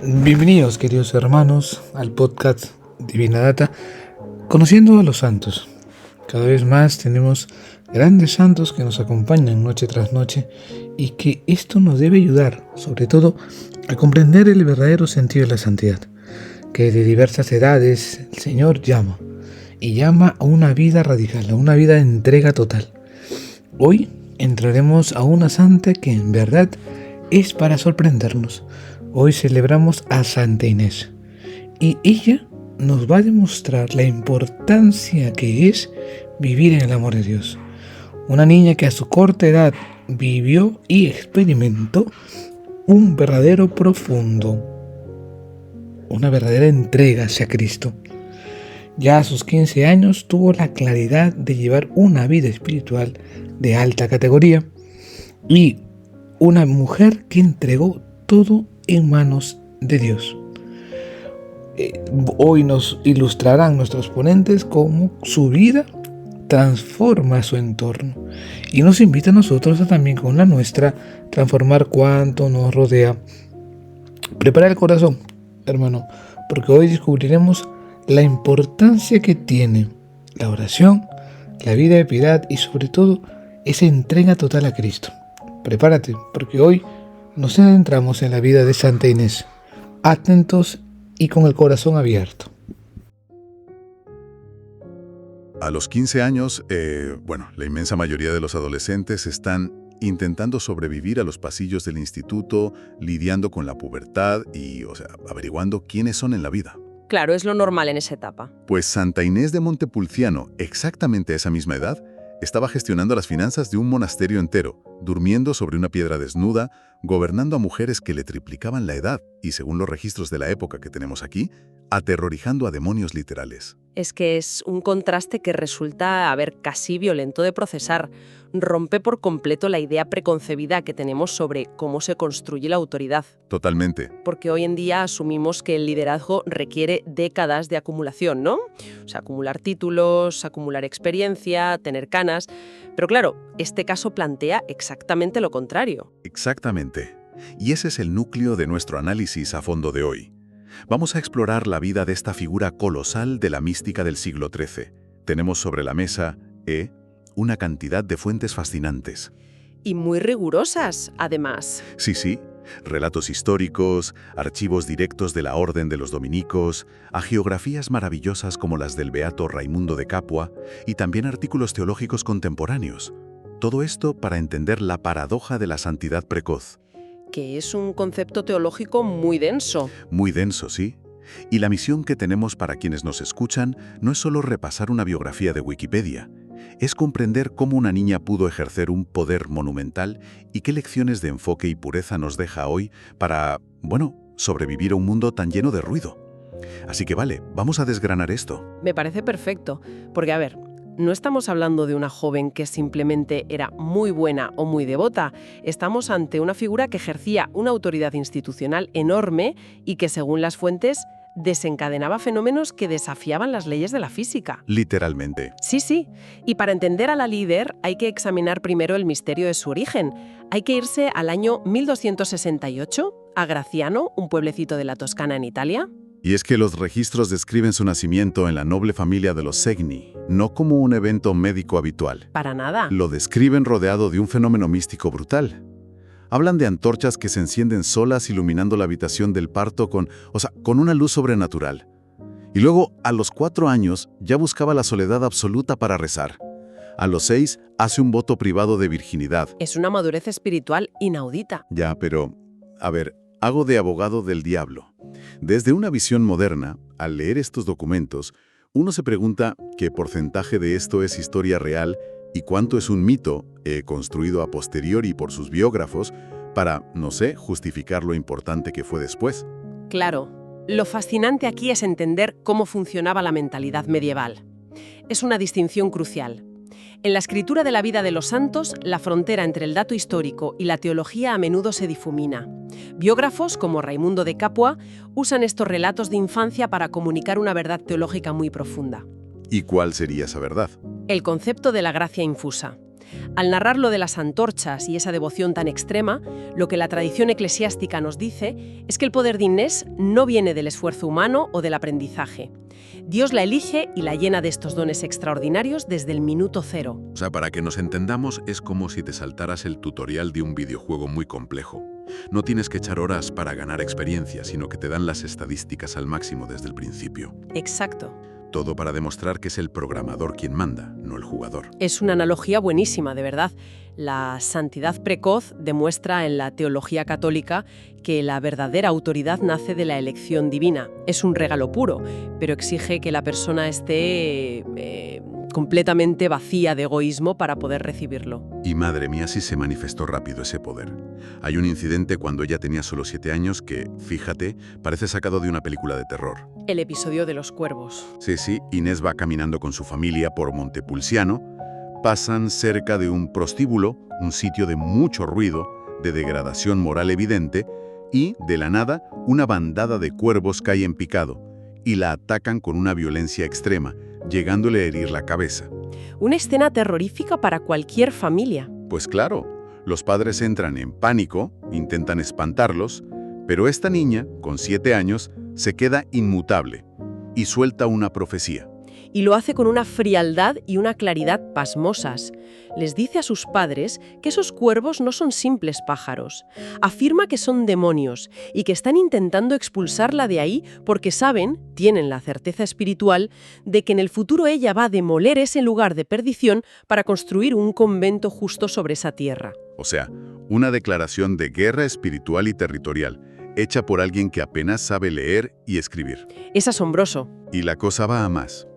Bienvenidos, queridos hermanos, al podcast Divina Data, conociendo a los santos. Cada vez más tenemos grandes santos que nos acompañan noche tras noche y que esto nos debe ayudar, sobre todo, a comprender el verdadero sentido de la santidad, que de diversas edades el Señor llama, y llama a una vida radical, a una vida de entrega total. Hoy entraremos a una santa que en verdad es para sorprendernos. Hoy celebramos a Santa Inés y ella nos va a demostrar la importancia que es vivir en el amor de Dios. Una niña que a su corta edad vivió y experimentó un verdadero profundo, una verdadera entrega hacia Cristo. Ya a sus 15 años tuvo la claridad de llevar una vida espiritual de alta categoría y una mujer que entregó todo en manos de Dios. Hoy nos ilustrarán nuestros ponentes cómo su vida transforma su entorno y nos invita a nosotros a también con la nuestra transformar cuanto nos rodea. Prepara el corazón, hermano, porque hoy descubriremos la importancia que tiene la oración, la vida de piedad y sobre todo esa entrega total a Cristo. Prepárate, porque hoy nos adentramos en la vida de Santa Inés, atentos y con el corazón abierto. A los 15 años, la inmensa mayoría de los adolescentes están intentando sobrevivir a los pasillos del instituto, lidiando con la pubertad y, averiguando quiénes son en la vida. Claro, es lo normal en esa etapa. Pues Santa Inés de Montepulciano, exactamente a esa misma edad, estaba gestionando las finanzas de un monasterio entero, durmiendo sobre una piedra desnuda, gobernando a mujeres que le triplicaban la edad y, según los registros de la época que tenemos aquí, aterrorizando a demonios literales. Es que es un contraste que resulta, casi violento de procesar. Rompe por completo la idea preconcebida que tenemos sobre cómo se construye la autoridad. Totalmente. Porque hoy en día asumimos que el liderazgo requiere décadas de acumulación, ¿no? O sea, acumular títulos, acumular experiencia, tener canas. Pero claro, este caso plantea exactamente lo contrario. Exactamente. Y ese es el núcleo de nuestro análisis a fondo de hoy. Vamos a explorar la vida de esta figura colosal de la mística del siglo XIII. Tenemos sobre la mesa, una cantidad de fuentes fascinantes. Y muy rigurosas, además. Sí. Relatos históricos, archivos directos de la Orden de los Dominicos, hagiografías maravillosas como las del beato Raimundo de Capua y también artículos teológicos contemporáneos. Todo esto para entender la paradoja de la santidad precoz. Que es un concepto teológico muy denso. Muy denso, sí. Y la misión que tenemos para quienes nos escuchan no es solo repasar una biografía de Wikipedia, es comprender cómo una niña pudo ejercer un poder monumental y qué lecciones de enfoque y pureza nos deja hoy para, sobrevivir a un mundo tan lleno de ruido. Así que vamos a desgranar esto. Me parece perfecto, porque no estamos hablando de una joven que simplemente era muy buena o muy devota. Estamos ante una figura que ejercía una autoridad institucional enorme y que, según las fuentes, desencadenaba fenómenos que desafiaban las leyes de la física. Literalmente. Sí. Y para entender a la líder hay que examinar primero el misterio de su origen. Hay que irse al año 1268, a Graciano, un pueblecito de la Toscana en Italia. Y es que los registros describen su nacimiento en la noble familia de los Segni, no como un evento médico habitual. Para nada. Lo describen rodeado de un fenómeno místico brutal. Hablan de antorchas que se encienden solas iluminando la habitación del parto con una luz sobrenatural. Y luego, a los 4 años, ya buscaba la soledad absoluta para rezar. A los 6, hace un voto privado de virginidad. Es una madurez espiritual inaudita. Ya, pero, hago de abogado del diablo. Desde una visión moderna, al leer estos documentos, uno se pregunta qué porcentaje de esto es historia real y cuánto es un mito construido a posteriori por sus biógrafos para, justificar lo importante que fue después. Claro, lo fascinante aquí es entender cómo funcionaba la mentalidad medieval. Es una distinción crucial. En la escritura de la vida de los santos, la frontera entre el dato histórico y la teología a menudo se difumina. Biógrafos, como Raimundo de Capua, usan estos relatos de infancia para comunicar una verdad teológica muy profunda. ¿Y cuál sería esa verdad? El concepto de la gracia infusa. Al narrar lo de las antorchas y esa devoción tan extrema, lo que la tradición eclesiástica nos dice es que el poder de Inés no viene del esfuerzo humano o del aprendizaje. Dios la elige y la llena de estos dones extraordinarios desde el minuto cero. O sea, para que nos entendamos, es como si te saltaras el tutorial de un videojuego muy complejo. No tienes que echar horas para ganar experiencia, sino que te dan las estadísticas al máximo desde el principio. Exacto. Todo para demostrar que es el programador quien manda, no el jugador. Es una analogía buenísima, de verdad. La santidad precoz demuestra en la teología católica que la verdadera autoridad nace de la elección divina. Es un regalo puro, pero exige que la persona esté completamente vacía de egoísmo para poder recibirlo. Y madre mía, sí se manifestó rápido ese poder. Hay un incidente cuando ella tenía solo 7 años que, fíjate, parece sacado de una película de terror. El episodio de los cuervos. Sí, Inés va caminando con su familia por Montepulciano, pasan cerca de un prostíbulo, un sitio de mucho ruido, de degradación moral evidente, y, de la nada, una bandada de cuervos cae en picado, y la atacan con una violencia extrema, llegándole a herir la cabeza. Una escena terrorífica para cualquier familia. Pues claro, los padres entran en pánico, intentan espantarlos, pero esta niña, con 7 años, se queda inmutable y suelta una profecía. Y lo hace con una frialdad y una claridad pasmosas. Les dice a sus padres que esos cuervos no son simples pájaros. Afirma que son demonios y que están intentando expulsarla de ahí porque saben, tienen la certeza espiritual, de que en el futuro ella va a demoler ese lugar de perdición para construir un convento justo sobre esa tierra. O sea, una declaración de guerra espiritual y territorial, hecha por alguien que apenas sabe leer y escribir. Es asombroso. Y la cosa va a más.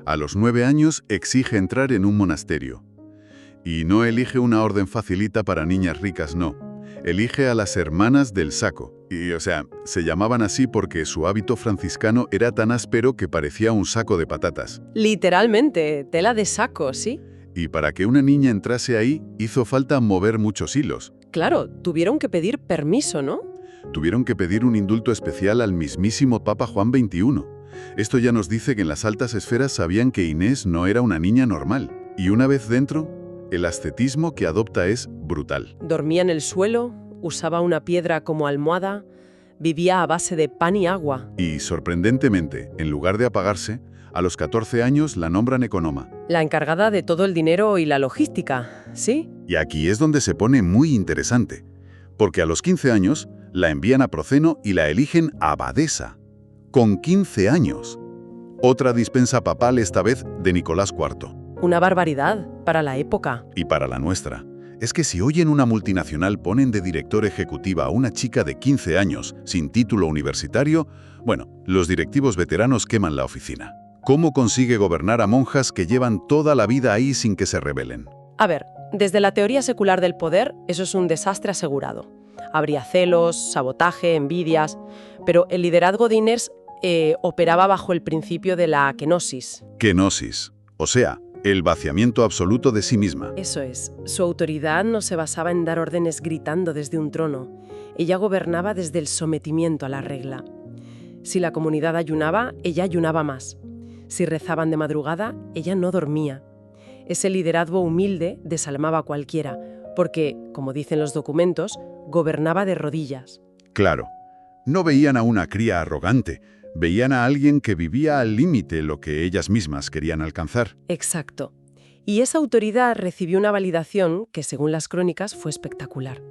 A los 9 años exige entrar en un monasterio. Y no elige una orden facilita para niñas ricas, no. Elige a las hermanas del saco. Y, se llamaban así porque su hábito franciscano era tan áspero que parecía un saco de patatas. Literalmente, tela de saco, ¿sí? Y para que una niña entrase ahí, hizo falta mover muchos hilos. Claro, tuvieron que pedir permiso, ¿no? Tuvieron que pedir un indulto especial al mismísimo Papa Juan XXI. Esto ya nos dice que en las altas esferas sabían que Inés no era una niña normal. Y una vez dentro, el ascetismo que adopta es brutal. Dormía en el suelo, usaba una piedra como almohada, vivía a base de pan y agua. Y, sorprendentemente, en lugar de apagarse, a los 14 años la nombran economa. La encargada de todo el dinero y la logística, ¿sí? Y aquí es donde se pone muy interesante, porque a los 15 años la envían a Proceno y la eligen abadesa. Con 15 años. Otra dispensa papal, esta vez de Nicolás IV. Una barbaridad para la época. Y para la nuestra. Es que si hoy en una multinacional ponen de director ejecutiva a una chica de 15 años, sin título universitario, bueno, los directivos veteranos queman la oficina. ¿Cómo consigue gobernar a monjas que llevan toda la vida ahí sin que se rebelen? A ver, desde la teoría secular del poder, eso es un desastre asegurado. Habría celos, sabotaje, envidias, pero el liderazgo de Inés operaba bajo el principio de la kenosis. Kenosis, o sea, el vaciamiento absoluto de sí misma. Eso es. Su autoridad no se basaba en dar órdenes gritando desde un trono. Ella gobernaba desde el sometimiento a la regla. Si la comunidad ayunaba, ella ayunaba más. Si rezaban de madrugada, ella no dormía. Ese liderazgo humilde desalmaba a cualquiera, porque, como dicen los documentos, gobernaba de rodillas. Claro, no veían a una cría arrogante, veían a alguien que vivía al límite lo que ellas mismas querían alcanzar. Exacto. Y esa autoridad recibió una validación que, según las crónicas, fue espectacular.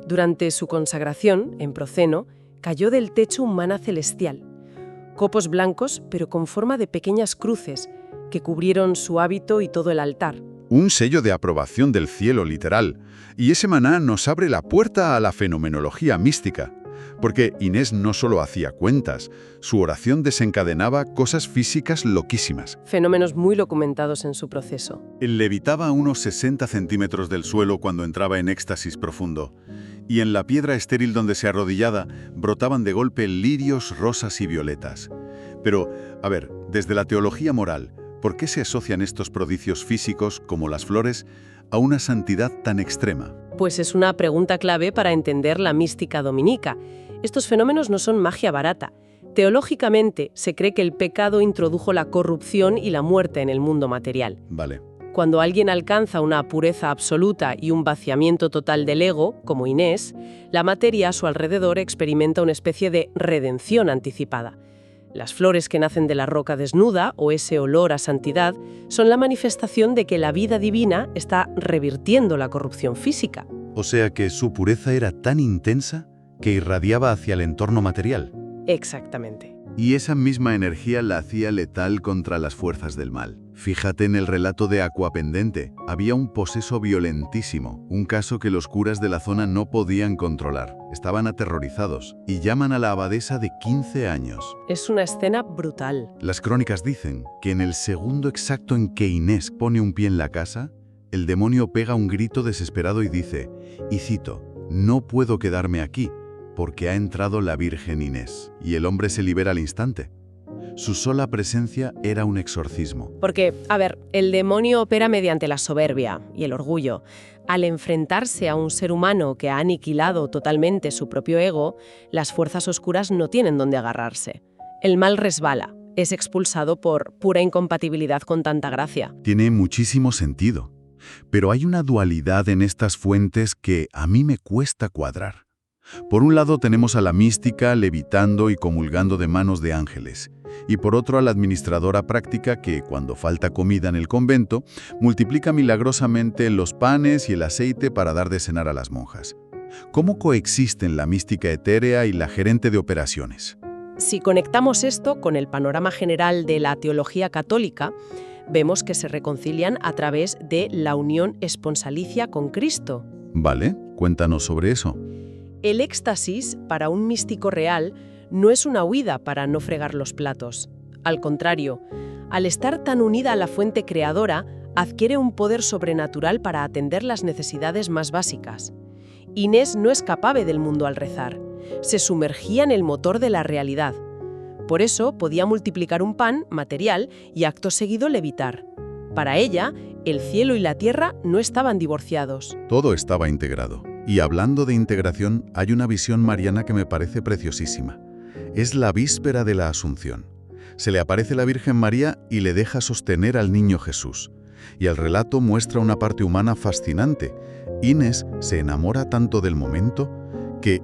Durante su consagración, en Proceno, cayó del techo un maná celestial. Copos blancos, pero con forma de pequeñas cruces, que cubrieron su hábito y todo el altar. Un sello de aprobación del cielo, literal. Y ese maná nos abre la puerta a la fenomenología mística. Porque Inés no solo hacía cuentas, su oración desencadenaba cosas físicas loquísimas. Fenómenos muy documentados en su proceso. Él levitaba a unos 60 centímetros del suelo cuando entraba en éxtasis profundo. Y en la piedra estéril donde se arrodillaba brotaban de golpe lirios, rosas y violetas. Pero, a ver, desde la teología moral, ¿por qué se asocian estos prodigios físicos, como las flores, a una santidad tan extrema? Pues es una pregunta clave para entender la mística dominica. Estos fenómenos no son magia barata. Teológicamente, se cree que el pecado introdujo la corrupción y la muerte en el mundo material. Vale. Cuando alguien alcanza una pureza absoluta y un vaciamiento total del ego, como Inés, la materia a su alrededor experimenta una especie de redención anticipada. Las flores que nacen de la roca desnuda, o ese olor a santidad, son la manifestación de que la vida divina está revirtiendo la corrupción física. O sea que su pureza era tan intensa que irradiaba hacia el entorno material. Exactamente. Y esa misma energía la hacía letal contra las fuerzas del mal. Fíjate en el relato de Aquapendente. Había un poseso violentísimo, un caso que los curas de la zona no podían controlar. Estaban aterrorizados y llaman a la abadesa de 15 años. Es una escena brutal. Las crónicas dicen que en el segundo exacto en que Inés pone un pie en la casa, el demonio pega un grito desesperado y dice, y cito, «No puedo quedarme aquí, porque ha entrado la Virgen Inés», y el hombre se libera al instante. Su sola presencia era un exorcismo. Porque, el demonio opera mediante la soberbia y el orgullo. Al enfrentarse a un ser humano que ha aniquilado totalmente su propio ego, las fuerzas oscuras no tienen dónde agarrarse. El mal resbala, es expulsado por pura incompatibilidad con tanta gracia. Tiene muchísimo sentido. Pero hay una dualidad en estas fuentes que a mí me cuesta cuadrar. Por un lado tenemos a la mística levitando y comulgando de manos de ángeles, y por otro a la administradora práctica que, cuando falta comida en el convento, multiplica milagrosamente los panes y el aceite para dar de cenar a las monjas. ¿Cómo coexisten la mística etérea y la gerente de operaciones? Si conectamos esto con el panorama general de la teología católica, vemos que se reconcilian a través de la unión esponsalicia con Cristo. Vale, cuéntanos sobre eso. El éxtasis, para un místico real, no es una huida para no fregar los platos. Al contrario, al estar tan unida a la fuente creadora, adquiere un poder sobrenatural para atender las necesidades más básicas. Inés no escapaba del mundo al rezar, se sumergía en el motor de la realidad. Por eso podía multiplicar un pan material y acto seguido levitar. Para ella, el cielo y la tierra no estaban divorciados. Todo estaba integrado. Y hablando de integración, hay una visión mariana que me parece preciosísima. Es la víspera de la Asunción. Se le aparece la Virgen María y le deja sostener al niño Jesús. Y el relato muestra una parte humana fascinante. Inés se enamora tanto del momento que,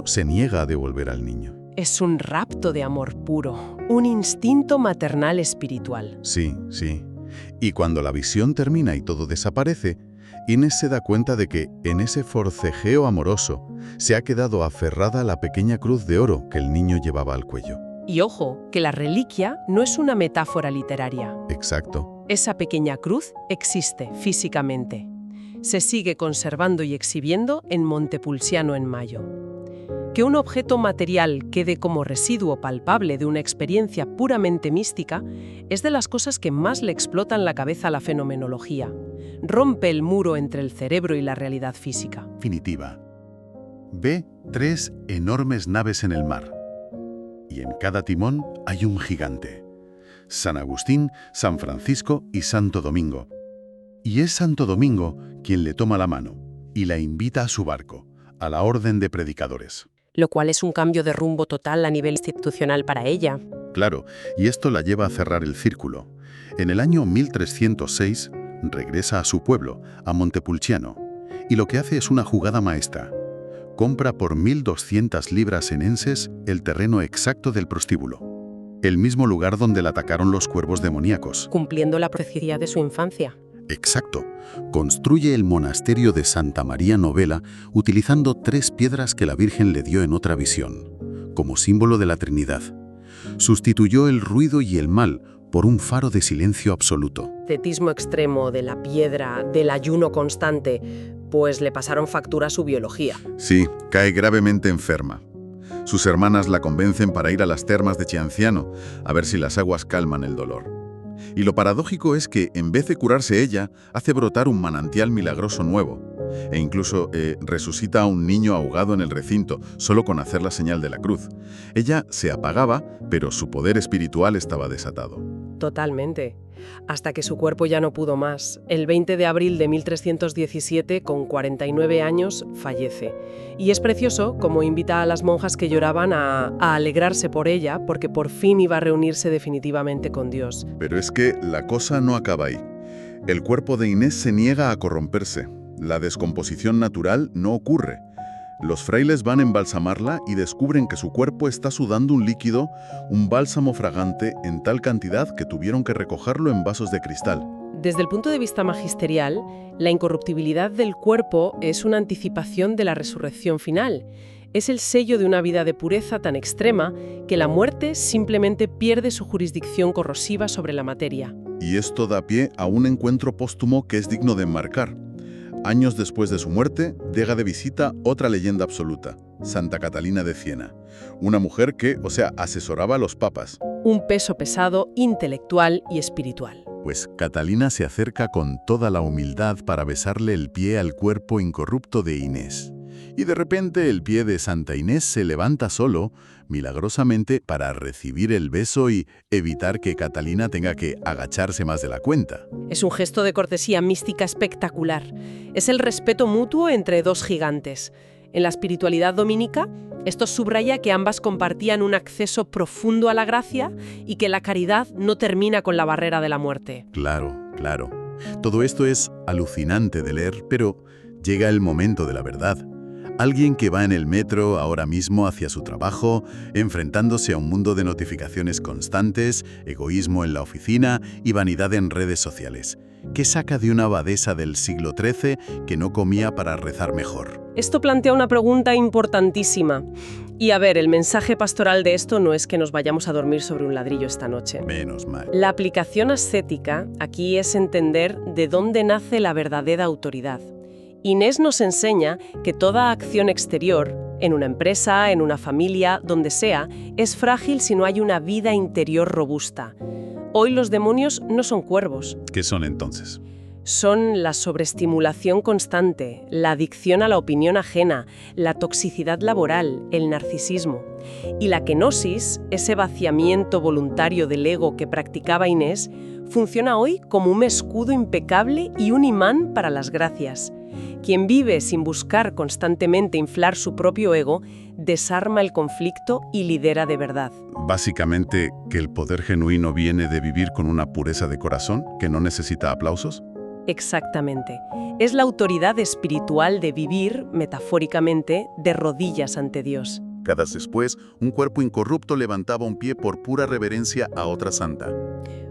se niega a devolver al niño. Es un rapto de amor puro, un instinto maternal espiritual. Sí, sí. Y cuando la visión termina y todo desaparece, Inés se da cuenta de que, en ese forcejeo amoroso, se ha quedado aferrada a la pequeña cruz de oro que el niño llevaba al cuello. Y ojo, que la reliquia no es una metáfora literaria. Exacto. Esa pequeña cruz existe físicamente. Se sigue conservando y exhibiendo en Montepulciano en Mayo. Que un objeto material quede como residuo palpable de una experiencia puramente mística es de las cosas que más le explotan la cabeza a la fenomenología. Rompe el muro entre el cerebro y la realidad física. Definitiva. Ve 3 enormes naves en el mar. Y en cada timón hay un gigante. San Agustín, San Francisco y Santo Domingo. Y es Santo Domingo quien le toma la mano y la invita a su barco, a la orden de predicadores. Lo cual es un cambio de rumbo total a nivel institucional para ella. Claro, y esto la lleva a cerrar el círculo. En el año 1306 regresa a su pueblo, a Montepulciano, y lo que hace es una jugada maestra. Compra por 1.200 libras senenses el terreno exacto del prostíbulo, el mismo lugar donde la atacaron los cuervos demoníacos. Cumpliendo la profecía de su infancia. Exacto. Construye el monasterio de Santa María Novela utilizando 3 piedras que la Virgen le dio en otra visión, como símbolo de la Trinidad. Sustituyó el ruido y el mal por un faro de silencio absoluto. Ascetismo extremo de la piedra, del ayuno constante, pues le pasaron factura a su biología. Sí, cae gravemente enferma. Sus hermanas la convencen para ir a las termas de Chianciano, a ver si las aguas calman el dolor. Y lo paradójico es que, en vez de curarse ella, hace brotar un manantial milagroso nuevo. E incluso resucita a un niño ahogado en el recinto, solo con hacer la señal de la cruz. Ella se apagaba, pero su poder espiritual estaba desatado. Totalmente. Hasta que su cuerpo ya no pudo más. El 20 de abril de 1317, con 49 años, fallece. Y es precioso como invita a las monjas que lloraban a alegrarse por ella, porque por fin iba a reunirse definitivamente con Dios. Pero es que la cosa no acaba ahí. El cuerpo de Inés se niega a corromperse. La descomposición natural no ocurre. Los frailes van a embalsamarla y descubren que su cuerpo está sudando un líquido, un bálsamo fragante, en tal cantidad que tuvieron que recogerlo en vasos de cristal. Desde el punto de vista magisterial, la incorruptibilidad del cuerpo es una anticipación de la resurrección final. Es el sello de una vida de pureza tan extrema que la muerte simplemente pierde su jurisdicción corrosiva sobre la materia. Y esto da pie a un encuentro póstumo que es digno de enmarcar. Años después de su muerte, llega de visita otra leyenda absoluta, Santa Catalina de Siena. Una mujer que, asesoraba a los papas. Un peso pesado intelectual y espiritual. Pues Catalina se acerca con toda la humildad para besarle el pie al cuerpo incorrupto de Inés. Y de repente el pie de Santa Inés se levanta solo, milagrosamente, para recibir el beso y evitar que Catalina tenga que agacharse más de la cuenta. Es un gesto de cortesía mística espectacular. Es el respeto mutuo entre dos gigantes. En la espiritualidad dominica, esto subraya que ambas compartían un acceso profundo a la gracia y que la caridad no termina con la barrera de la muerte. Claro. Todo esto es alucinante de leer, pero llega el momento de la verdad. Alguien que va en el metro ahora mismo hacia su trabajo, enfrentándose a un mundo de notificaciones constantes, egoísmo en la oficina y vanidad en redes sociales. ¿Qué saca de una abadesa del siglo XIII que no comía para rezar mejor? Esto plantea una pregunta importantísima. Y el mensaje pastoral de esto no es que nos vayamos a dormir sobre un ladrillo esta noche. Menos mal. La aplicación ascética aquí es entender de dónde nace la verdadera autoridad. Inés nos enseña que toda acción exterior, en una empresa, en una familia, donde sea, es frágil si no hay una vida interior robusta. Hoy los demonios no son cuervos. ¿Qué son entonces? Son la sobreestimulación constante, la adicción a la opinión ajena, la toxicidad laboral, el narcisismo. Y la kenosis, ese vaciamiento voluntario del ego que practicaba Inés, funciona hoy como un escudo impecable y un imán para las gracias. Quien vive sin buscar constantemente inflar su propio ego, desarma el conflicto y lidera de verdad. Básicamente, que el poder genuino viene de vivir con una pureza de corazón que no necesita aplausos. Exactamente. Es la autoridad espiritual de vivir, metafóricamente, de rodillas ante Dios. Décadas después, un cuerpo incorrupto levantaba un pie por pura reverencia a otra santa.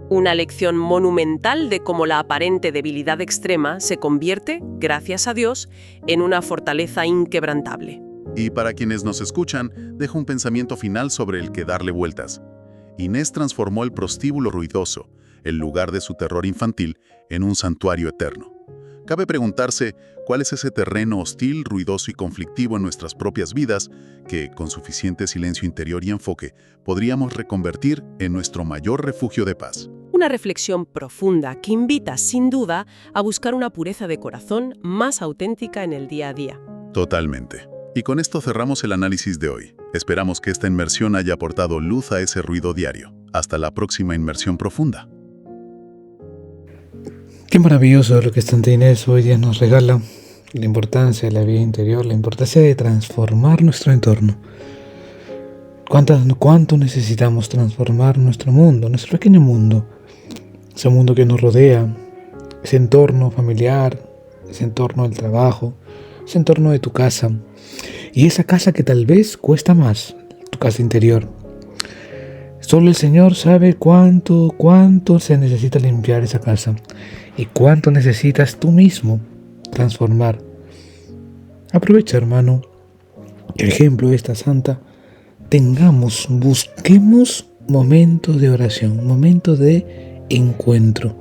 Una lección monumental de cómo la aparente debilidad extrema se convierte, gracias a Dios, en una fortaleza inquebrantable. Y para quienes nos escuchan, dejo un pensamiento final sobre el que darle vueltas. Inés transformó el prostíbulo ruidoso, el lugar de su terror infantil, en un santuario eterno. Cabe preguntarse cuál es ese terreno hostil, ruidoso y conflictivo en nuestras propias vidas que, con suficiente silencio interior y enfoque, podríamos reconvertir en nuestro mayor refugio de paz. Una reflexión profunda que invita, sin duda, a buscar una pureza de corazón más auténtica en el día a día. Totalmente. Y con esto cerramos el análisis de hoy. Esperamos que esta inmersión haya aportado luz a ese ruido diario. Hasta la próxima inmersión profunda. Qué maravilloso lo que Santa Inés hoy día nos regala, la importancia de la vida interior, la importancia de transformar nuestro entorno. ¿Cuánto necesitamos transformar nuestro mundo, nuestro pequeño mundo? Ese mundo que nos rodea, ese entorno familiar, ese entorno del trabajo, ese entorno de tu casa. Y esa casa que tal vez cuesta más, tu casa interior. Solo el Señor sabe cuánto se necesita limpiar esa casa y cuánto necesitas tú mismo transformar. Aprovecha, hermano, el ejemplo de esta santa. Busquemos momentos de oración, momentos de encuentro,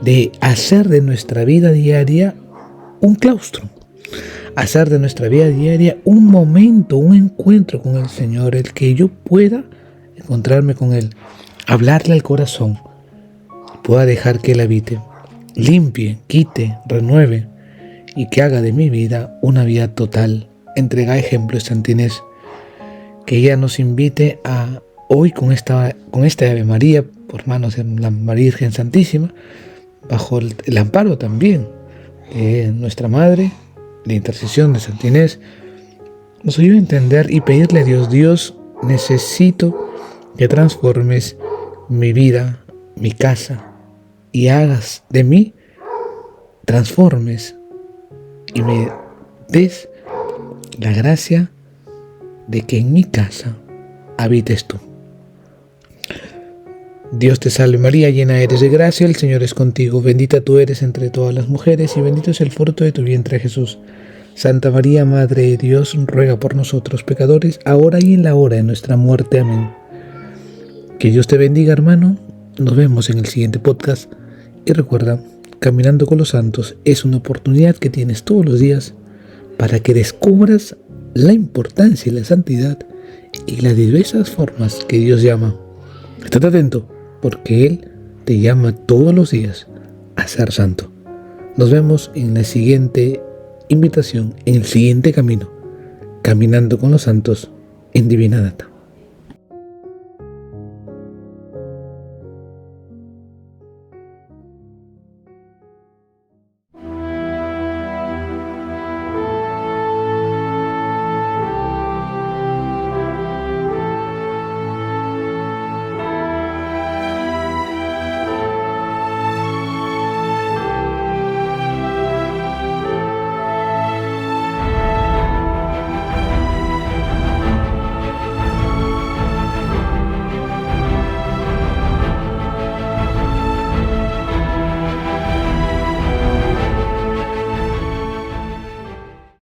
de hacer de nuestra vida diaria un claustro, hacer de nuestra vida diaria un momento, un encuentro con el Señor, el que yo pueda encontrarme con Él, hablarle al corazón, pueda dejar que Él habite, limpie, quite, renueve y que haga de mi vida una vida total. Entrega ejemplo de Santa Inés, que ella nos invite a hoy con esta Ave María, por manos de la Virgen Santísima, bajo el amparo también de nuestra Madre, la intercesión de Santa Inés, nos ayuda a entender y pedirle a Dios: Dios, necesito que transformes mi vida, mi casa, y hagas de mí transformes y me des la gracia de que en mi casa habites tú. Dios te salve María, llena eres de gracia, el Señor es contigo, bendita tú eres entre todas las mujeres y bendito es el fruto de tu vientre Jesús. Santa María, Madre de Dios, ruega por nosotros pecadores, ahora y en la hora de nuestra muerte. Amén. Que Dios te bendiga, hermano. Nos vemos en el siguiente podcast. Y recuerda, Caminando con los Santos es una oportunidad que tienes todos los días para que descubras la importancia y la santidad y las diversas formas que Dios llama. Estate atento, porque Él te llama todos los días a ser santo. Nos vemos en la siguiente invitación, en el siguiente camino, Caminando con los Santos en Divina Data.